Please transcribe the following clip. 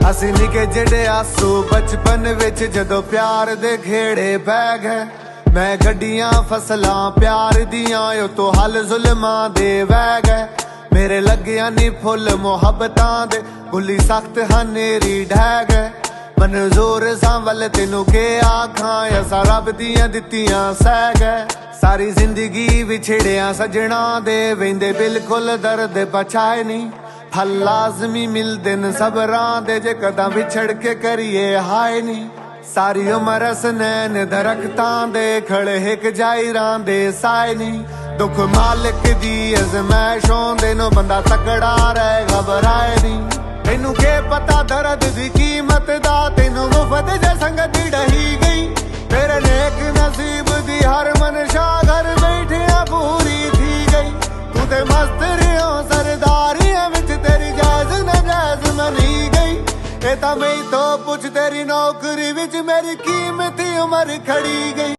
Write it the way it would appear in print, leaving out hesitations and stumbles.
ਅਸੀਂ ਨਿੱਕੇ ਜਿਹੜੇ ਆਸੂ ਬਚਪਨ ਵਿੱਚ ਜਦੋਂ ਪਿਆਰ ਦੇ ਘੇੜੇ ਪੈ ਗਏ। ਮੈਂ ਗੱਡੀਆਂ ਫਸਲਾਂ ਪਿਆਰ ਦੀਆਂ ਉਹ ਤੋਂ ਹੱਲ ਜ਼ੁਲਮਾਂ ਦੇ ਵਹਿ ਗਏ। ਮੇਰੇ ਲੱਗਿਆ ਨੀ ਫੁੱਲ ਮੁਹੱਬਤਾਂ ਦੇ ਗੁੱਲੀ ਸਖਤ ਹਨੇਰੀ ਢਹਿ ਗਏ। ਮਨਜ਼ੂਰ ਸਾਂਵਲ ਤੈਨੂੰ ਕੇ ਆਖਾਂ ਅਸਾਂ ਰੱਬ ਦੀਆਂ ਦਿੱਤੀਆਂ ਸਹਿ ਗਏ। ਸਾਰੀ ਜ਼ਿੰਦਗੀ ਵਿਛੜਿਆ ਸਜਣਾ ਦੇ ਵਹਿੰਦੇ ਬਿਲਕੁਲ ਦਰਦ ਬਚਾਏ ਨਹੀਂ। ਫਲ ਲਾਜ਼ਮੀ ਮਿਲਦੇ ਨੇ ਸਬਰਾਂ ਦੇ ਜੇ ਕਦਾਂ ਵਿਛੜ ਕੇ ਕਰੀਏ ਹਾਏ ਨਹੀਂ। ਸਾਰੀ ਉਮਰ ਅਸਨੈਨ ਦਰਖਤਾਂ ਦੇ ਖੜੇ ਹਿੱਕ ਜਾਇਰਾਂ ਦੇ ਸਾਏ ਨਹੀਂ। ਦੁੱਖ ਮਾਲਕ ਦੀ ਅਜ਼ਮੈਸ਼ ਹੋਂਦੇ ਨੂੰ ਬੰਦਾ ਤਕੜਾ ਰਹਿ ਘਬਰਾਏ ਨਹੀਂ। ਤੈਨੂੰ ਕੀ ਪਤਾ ਦਰਦ ਦੀ ਕੀਮਤ ਦਾ ਤੈਨੂੰ ਮੁਫਤ ਜੇ ਸੰਗਤ ਢਹੀ ਗਈ। ਤੇਰੇ ਨੇਕ ਨਸੀਬ ਦੀ ਹਰ ਮਨਸ਼ਾ ਘਰ ਬੈਠਿਆ ਪੂਰੀ ਥੀ ਗਈ। ਤੂੰ ਤੇ ਮਸਤ ਰਿਓ ਸਰਦਾਰੀਆਂ ਵਿੱਚ ਤੇਰੀ ਜਾਇਜ਼ ਨਜਾਇਜ਼ ਮਨੀ ਗਈ। ਇਹ ਤਾਂ ਮੈਂ ਤੋਂ ਪੁੱਛ ਤੇਰੀ ਨੌਕਰੀ ਵਿੱਚ ਮੇਰੀ ਕੀਮਤੀ ਉਮਰ ਖੜੀ ਗਈ।